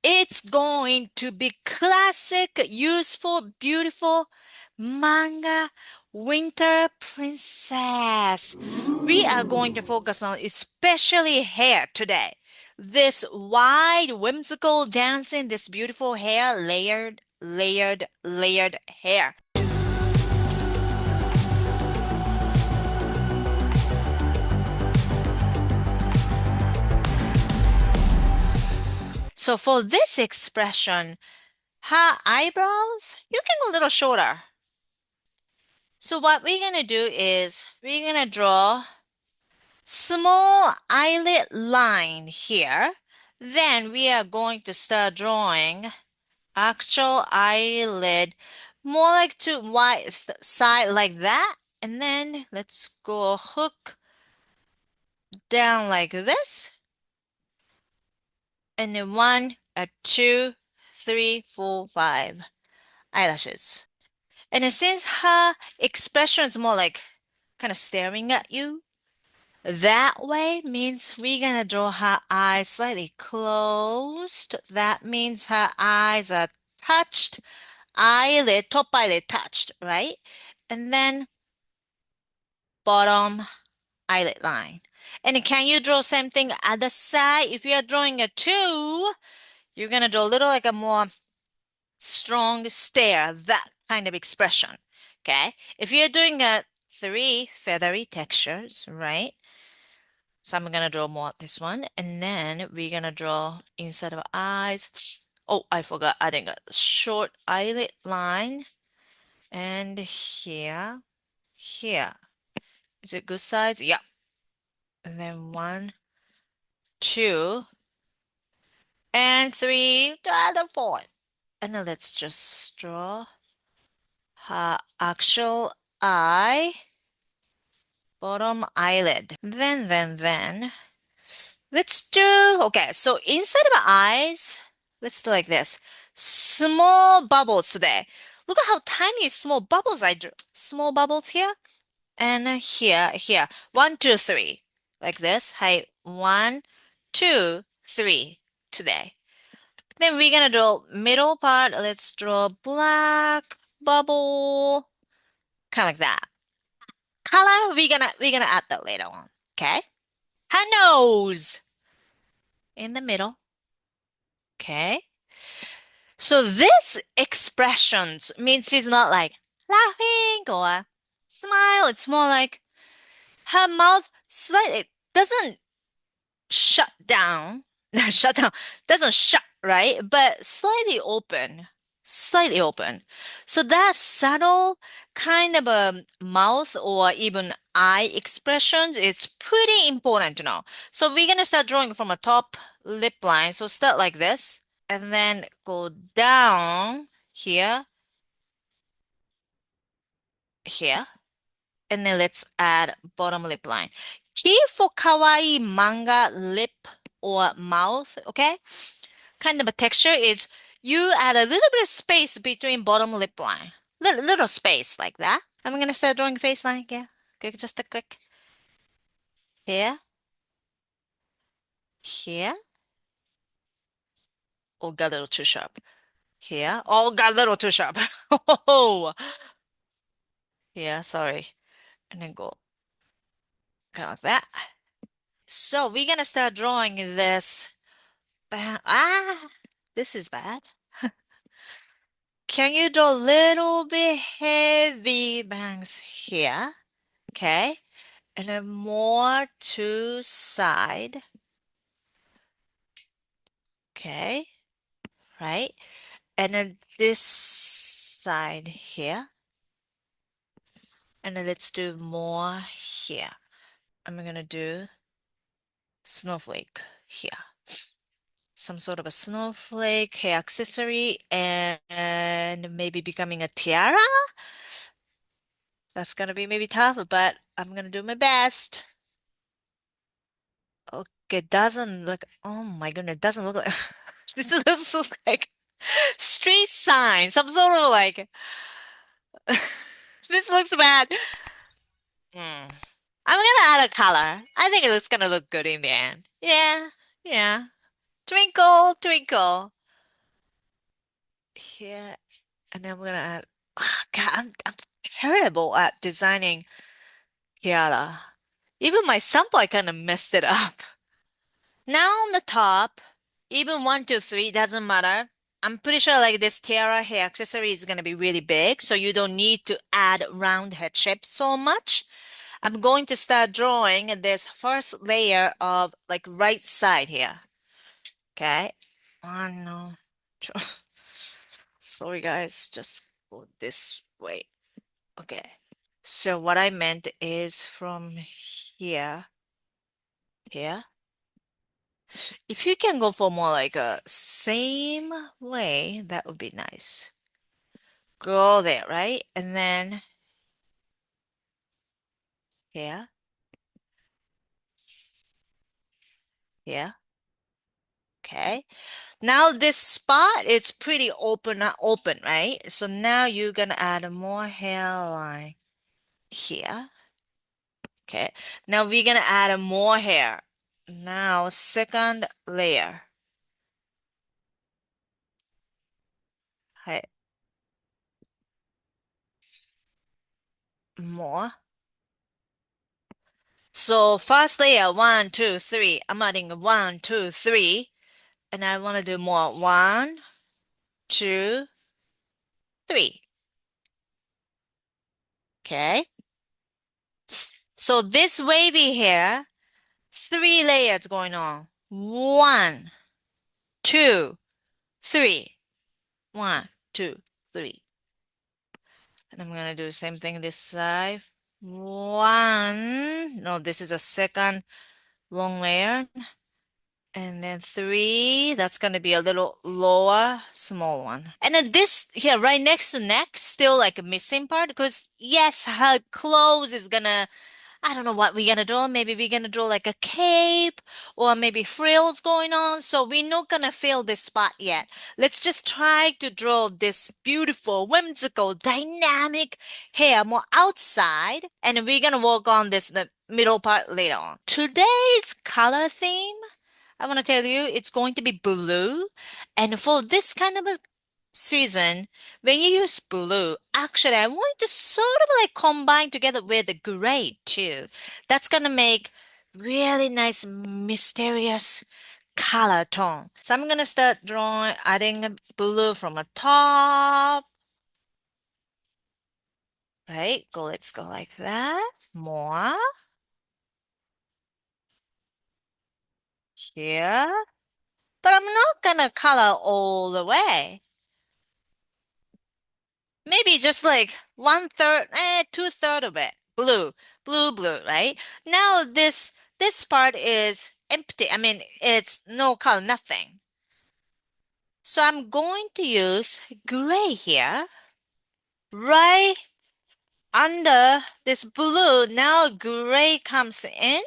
It's going to be classic, useful, beautiful manga winter princess. We are going to focus on especially hair today. This wide, whimsical dancing, this beautiful hair, layered hair. So for this expression, her eyebrows, you can go a little shorter. So what we're gonna do is we're gonna draw small eyelid line here. Then we are going to start drawing actual eyelid more like to white side like that. And then let's go hook down like this. And then one, two, three, four, five eyelashes. And then since her expression is more like kind of staring at you, that way means we're gonna draw her eyes slightly closed. That means her eyes are touched, eyelid, top eyelid touched, right? And then bottom eyelid line. And can you draw same thing at the side? If you're drawing a two, you're gonna draw a little like a more strong stare, that kind of expression. Okay? If you're doing a three, feathery textures, right? So I'm gonna draw more this one, and then we're gonna draw inside of eyes. Oh, I forgot adding a short eyelid line, and here, here. Is it good size? Yeah. And then one, two, and three, the other four. And then let's just draw her actual eye, bottom eyelid. Then, let's do, okay, so inside of our eyes, let's do like this. Small bubbles today. Look at how tiny small bubbles I drew. Small bubbles here and here. One, two, three. Like this. Hi, one, two, three today. Then we're gonna draw middle part. Let's draw black bubble. Kind of like that. Color, we're gonna add that later on. Okay? Her nose in the middle. Okay? So this expressions means she's not like laughing or smile. It's more like her mouth slightly doesn't shut down. Shut down. Doesn't shut, right? But slightly open. Slightly open. So that subtle kind of a mouth or even eye expressions is pretty important to know. So we're gonna start drawing from a top lip line. So start like this and then go down here, here, and then let's add bottom lip line. Key for kawaii manga lip or mouth, okay? Kind of a texture is you add a little bit of space between bottom lip line. Little space like that. I'm gonna start drawing face line, yeah. Okay, just a quick. Here, here. Oh, got a little too sharp. Here. Oh, got a little too sharp. Oh, yeah, sorry. And then go kind of like that. So we're gonna start drawing this. This is bad. Can you do a little bit heavy bangs here? Okay. And then more to side. Okay. Right. And then this side here. And then let's do more here. I'm gonna do snowflake here. Some sort of a snowflake hair accessory and maybe becoming a tiara. That's gonna be maybe tough, but I'm gonna do my best. Okay, doesn't look, oh my goodness, doesn't look like, this looks like street sign, some sort of like, this looks bad. Hmm. I'm gonna add a color. I think it's gonna look good in the end. Yeah, yeah. Twinkle, twinkle. here, and then we're gonna add. God, I'm terrible at designing Kiara. Even my sample, I kind of messed it up. Now on the top, even one, two, three, doesn't matter. I'm pretty sure like this tiara hair accessory is gonna be really big, so you don't need to add round head shape so much. I'm going to start drawing this first layer of like right side here. Okay. One, no. Sorry guys, just go this way. Okay. So what I meant is from here, here. If you can go for more like a same way, that would be nice. Go there, right? And then here, here. Okay. Now this spot is pretty open, right? So now you're gonna add more hairline here. Okay. Now we're gonna add more hair. Now second layer. Right. More. So first layer, one, two, three. I'm adding one, two, three. And I want to do more. One, two, three. Okay. So this wavy hair, three layers going on. One, two, three. One, two, three. And I'm gonna do the same thing this side. One. No, this is a second long layer. And then three. That's gonna be a little lower, small one. And then this here, right next to neck, still like a missing part because yes, her clothes is gonna I don't know what we're gonna do. Maybe we're gonna draw like a cape or maybe frills going on. So we're not gonna fill this spot yet. Let's just try to draw this beautiful, whimsical, dynamic hair more outside. And we're gonna work on this the middle part later on. Today's color theme, I want to tell you, it's going to be blue. And for this kind of a season, when you use blue, actually, I want to sort of like combine together with the gray too. That's gonna make really nice, mysterious color tone. So I'm gonna start drawing, adding blue from the top. Right? Go, let's go like that. More here. But I'm not gonna color all the way. Maybe just like one third, two-third of it. Blue, blue, blue, right? Now this part is empty. I mean, it's no color, nothing. So I'm going to use gray here, right under this blue. Now gray comes in,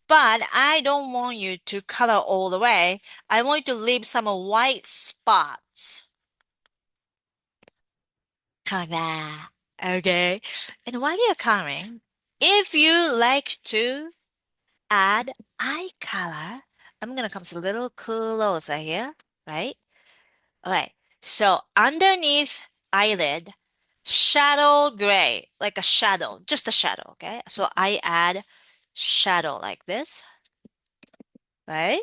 but I don't want you to color all the way. I want you to leave some white spots. Like that. Okay. And while you're coloring, if you like to add eye color, I'm gonna come a little closer here, right? All right. So underneath eyelid, shadow gray, like a shadow, just a shadow, okay? So I add shadow like this, right?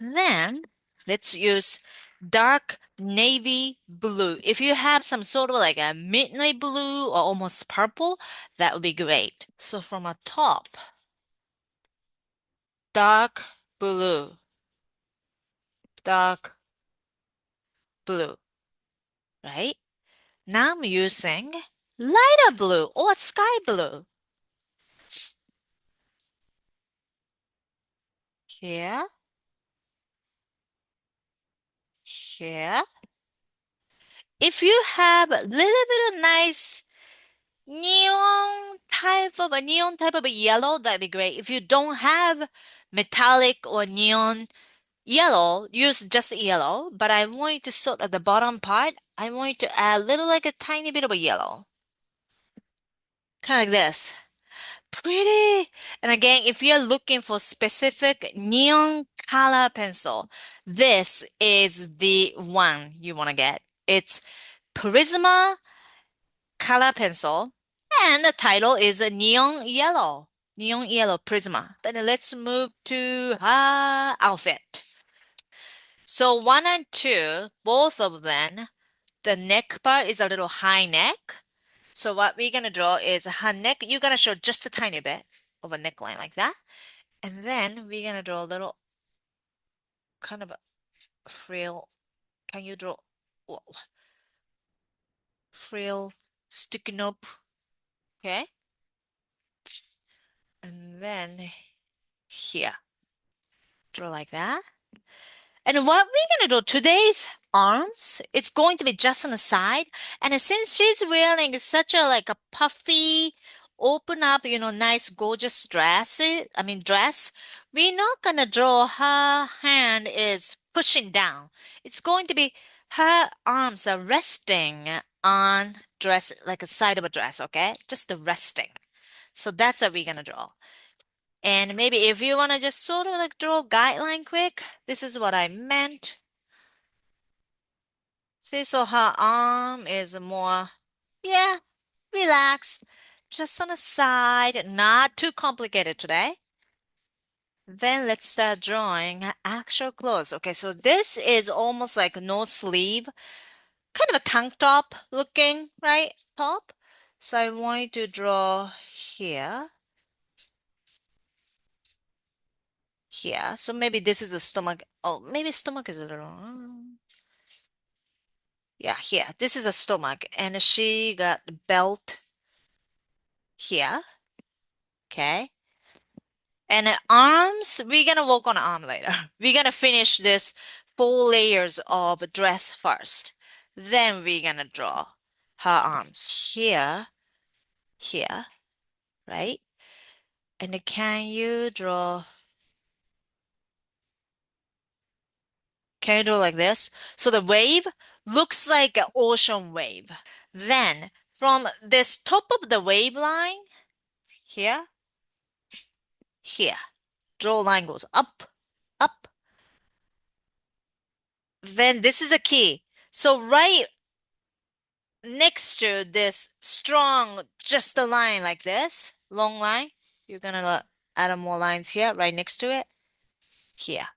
Then let's use dark navy blue. If you have some sort of like a midnight blue or almost purple, that would be great. So from a top, dark blue, dark blue, right? Now I'm using lighter blue or sky blue. Here, here. If you have a little bit of nice neon type of a yellow, that'd be great. If you don't have metallic or neon yellow, use just yellow. But I want you to sort of the bottom part. I want you to add a little like a tiny bit of a yellow. Kind of like this. Pretty. And again, if you're looking for specific neon color pencil. This is the one you want to get. It's Prisma color pencil, and the title is a neon yellow. Neon yellow Prisma. Then let's move to her outfit. So one and two, both of them, the neck part is a little high neck. So what we're gonna draw is her neck. You're gonna show just a tiny bit of a neckline like that. And then we're gonna draw a little kind of a frill. Can you draw whoa, frill sticking up? Okay. And then here, draw like that. And what we're gonna do today's arms, it's going to be just on the side. And since she's wearing such a like a puffy, open up, nice gorgeous dress, we're not gonna draw her hand is pushing down. It's going to be her arms are resting on dress, like a side of a dress, okay? Just the resting. So that's what we're gonna draw. And maybe if you want to just sort of like draw a guideline quick, this is what I meant. See, so her arm is more, yeah, relaxed, just on the side, not too complicated today. Then let's start drawing actual clothes. Okay, so this is almost like no sleeve, kind of a tank top looking, right? Top. So I want you to draw here. Here. So maybe this is the stomach. Oh, maybe stomach is a little. Yeah, here. This is a stomach, and she got the belt here. Okay. And the arms, we're gonna work on the arm later. We're gonna finish this 4 layers of dress first. Then we're gonna draw her arms here, here, right? And can you draw, can you draw like this? So the wave looks like an ocean wave. Then from this top of the wave line, here, here, draw line goes up, up. Then this is a key. So right next to this strong, just a line like this, long line, you're gonna add more lines here, right next to it, here.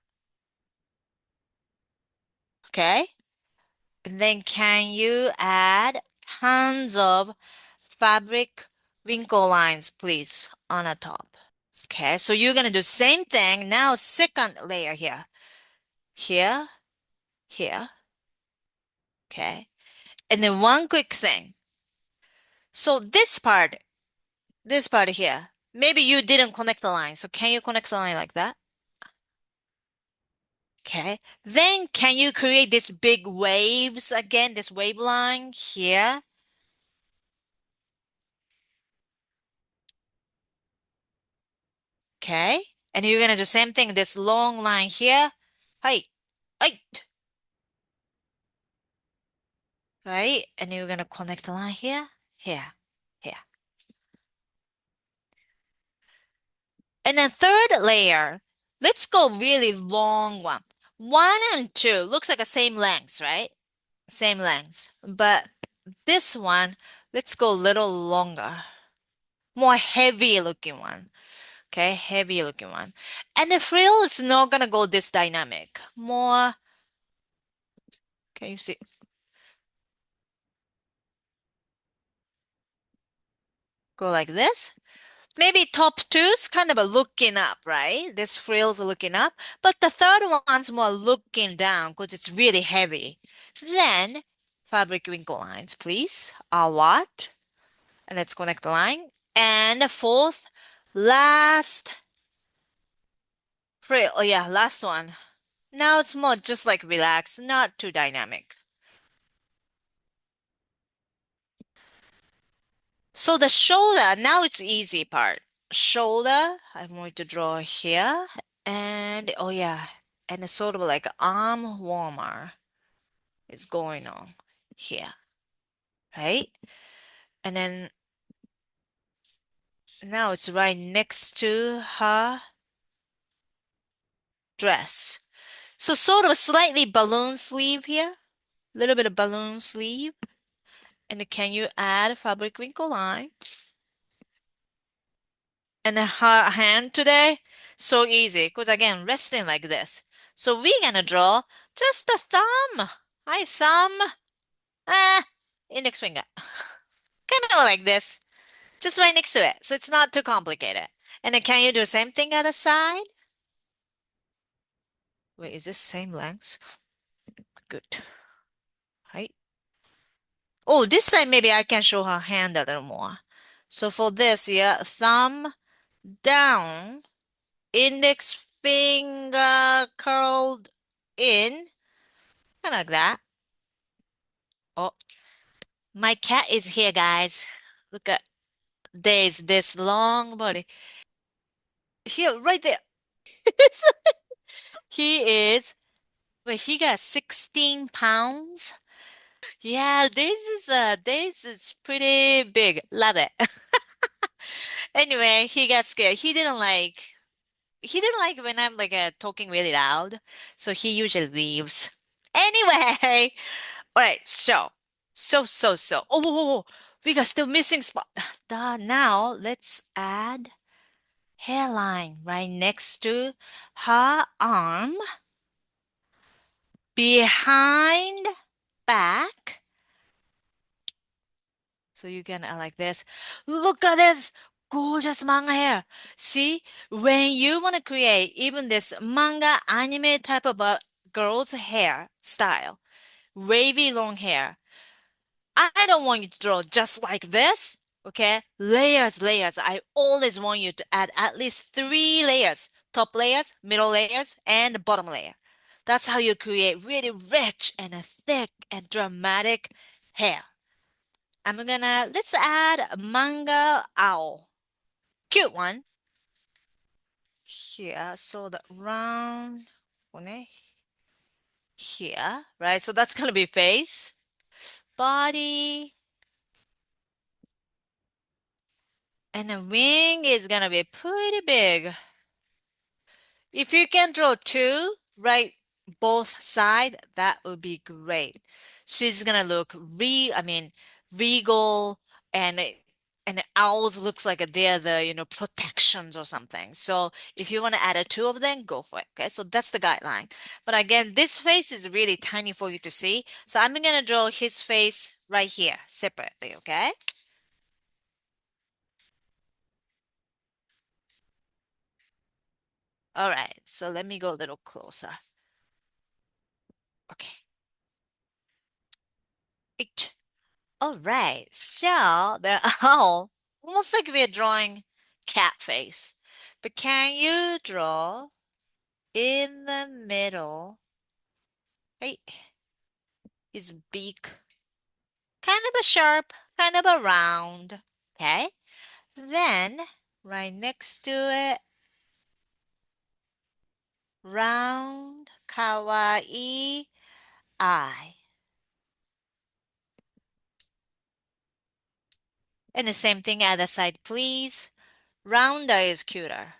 Okay? And then can you add tons of fabric wrinkle lines, please, on the top? Okay, so you're gonna do same thing. Now, second layer here. Here, here. Okay. And then one quick thing. So this part here, maybe you didn't connect the line. So can you connect the line like that? Okay. Then can you create this big waves again, this wave line here? Okay. And you're gonna do the same thing, this long line here. Hi. Hi. Right? And you're gonna connect the line here, here, here. And then third layer, let's go really long one. One and two looks like the same length, right? Same length. But this one, let's go a little longer. More heavy looking one. Okay, heavy looking one. And the frill is not gonna go this dynamic. More, can you see? Go like this. Maybe top two's kind of a looking up, right? This frill's looking up. But the third one's more looking down because it's really heavy. Then, fabric wrinkle lines, please. A lot. And let's connect the line. And the fourth, last frill. Oh yeah, last one. Now it's more just like relaxed, not too dynamic. So the shoulder, now it's easy part. Shoulder, I'm going to draw here. And oh yeah, and it's sort of like arm warmer is going on here, right? And then now it's right next to her dress. So sort of a slightly balloon sleeve here. A little bit of balloon sleeve. And can you add fabric wrinkle line? And her hand today, so easy. Because again, resting like this. So we're gonna draw just the thumb. Hi, thumb. Ah, index finger. Kind of like this. Just right next to it. So it's not too complicated. And then can you do the same thing other side? Wait, is this same length? Good. Right. Oh, this side maybe I can show her hand a little more. So for this, yeah, thumb down, index finger curled in, kind of like that. Oh, my cat is here, guys. Look at this long body. Here, right there. He is, wait, he got 16 pounds. Yeah, this is pretty big. Love it. Anyway, he got scared. He didn't like when I'm like talking really loud, so he usually leaves. Anyway, all right. So. Oh, we got still missing spot. Now let's add hairline right next to her arm, behind, back. So you can like this. Look at this gorgeous manga hair. See, when you want to create even this manga anime type of a girl's hair style, wavy long hair, I don't want you to draw just like this. Okay, layers, layers. I always want you to add at least 3 layers: top layers, middle layers, and bottom layer. That's how you create really rich and thick and dramatic hair. Let's add manga owl. Cute one. Here, so the round one here, right? So that's gonna be face, body, and the wing is gonna be pretty big. If you can draw two, right, both side, that would be great. She's gonna look regal, and and the owls looks like they're the, protections or something. So if you want to add a two of them, go for it. Okay, so that's the guideline. But again, this face is really tiny for you to see. So I'm gonna draw his face right here separately, okay? All right, so let me go a little closer. Okay. Eight. All right, so the owl, almost like we're drawing cat face. But can you draw in the middle, right, his beak? Kind of a sharp, kind of a round. Okay. Then, right next to it, round, kawaii eye. And the same thing other side, please. Rounder is cuter.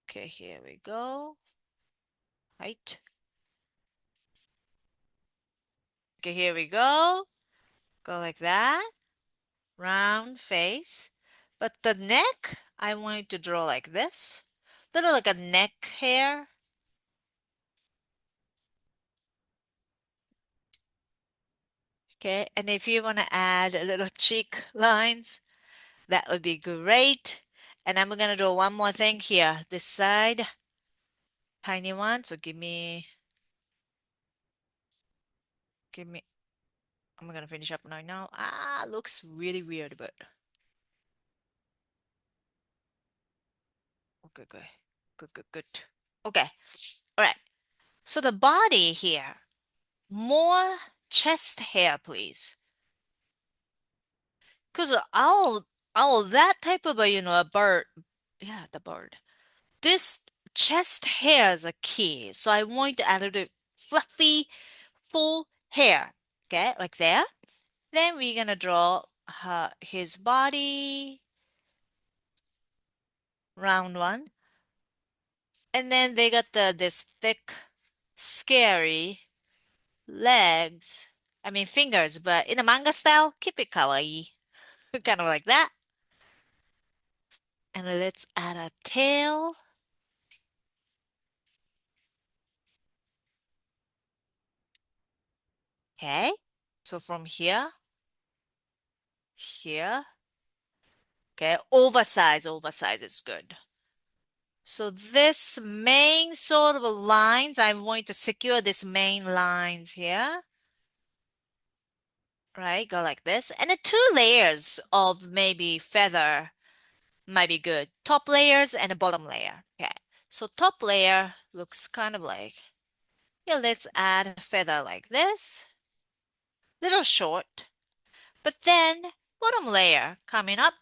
Okay, here we go. Right. Okay, here we go. Go like that. Round face. But the neck, I want you to draw like this. Little like a neck hair. Okay, and if you want to add a little cheek lines, that would be great. And I'm gonna do one more thing here. This side, tiny one. So give me, I'm gonna finish up right now. Ah, looks really weird, but okay, good. Good. Okay, all right. So the body here, more chest hair, please. Because that type of a bird, yeah, the bird. This chest hair is a key. So I want to add a little fluffy, full hair. Okay, like there. Then we're gonna draw his body, round one. And then they got this thick, scary legs. I mean fingers, but in a manga style, keep it kawaii. Kind of like that. And let's add a tail. Okay. So from here, here. Okay. Oversize is good. So this main sort of lines, I'm going to secure this main lines here. Right? Go like this. And the two layers of maybe feather might be good. Top layers and a bottom layer. Okay. So top layer looks kind of like, yeah, let's add a feather like this. Little short. But then bottom layer coming up,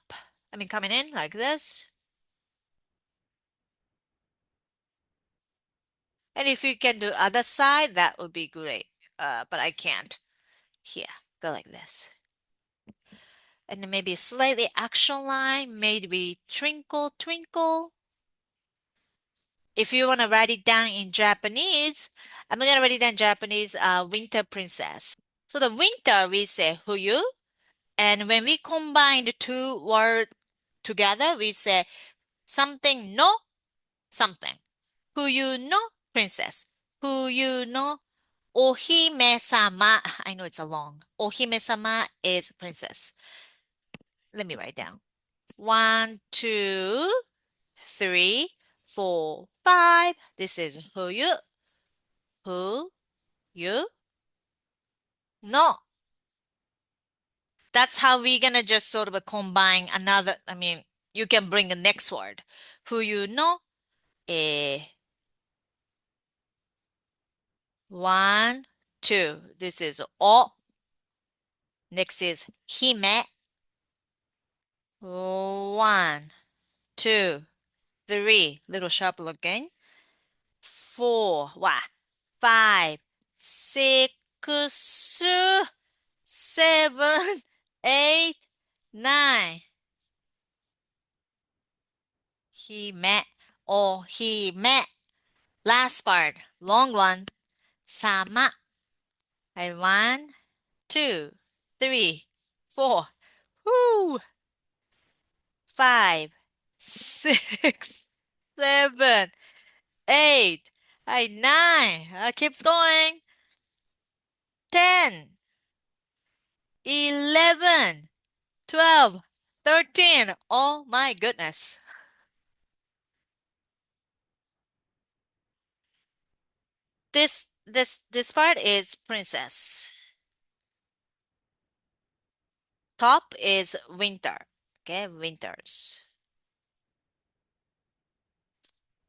coming in like this. And if you can do other side, that would be great. But I can't. Here, go like this. And then maybe a slightly action line, maybe twinkle, twinkle. If you want to write it down in Japanese, I'm going to write it down in Japanese, winter princess. So the winter, we say huyu. And when we combine the two words together, we say something no something. Huyu no princess. Huyu no ohime-sama. I know it's a long. Ohime-sama is princess. Let me write down. 1, 2, 3, 4, 5. This is huyu. Who, you, no. That's how we're gonna just sort of combine another. You can bring the next word. Who you know? Eh. 1, 2. This is o. Next is hime. 1, 2, 3. Little sharp looking. 4. Wow. 5, 6, 7, 8, 9. Hime or hime. Last part, long one. Sama. And 1, 2, 3, 4. Woo! 5, 6, 7, 8. 9. Keeps going. 10, 11, 12, 13. Oh my goodness. This part is princess. Top is winter. Okay, winters.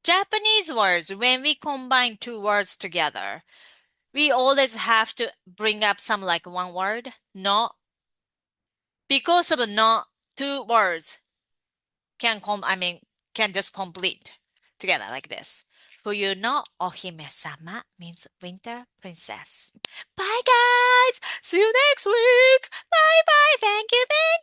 Japanese words, when we combine two words together, we always have to bring up some like one word. No. Because of no, two words can just complete together like this. Fuyu no ohime-sama means winter princess. Bye guys! See you next week! Bye bye! Thank you, thank you!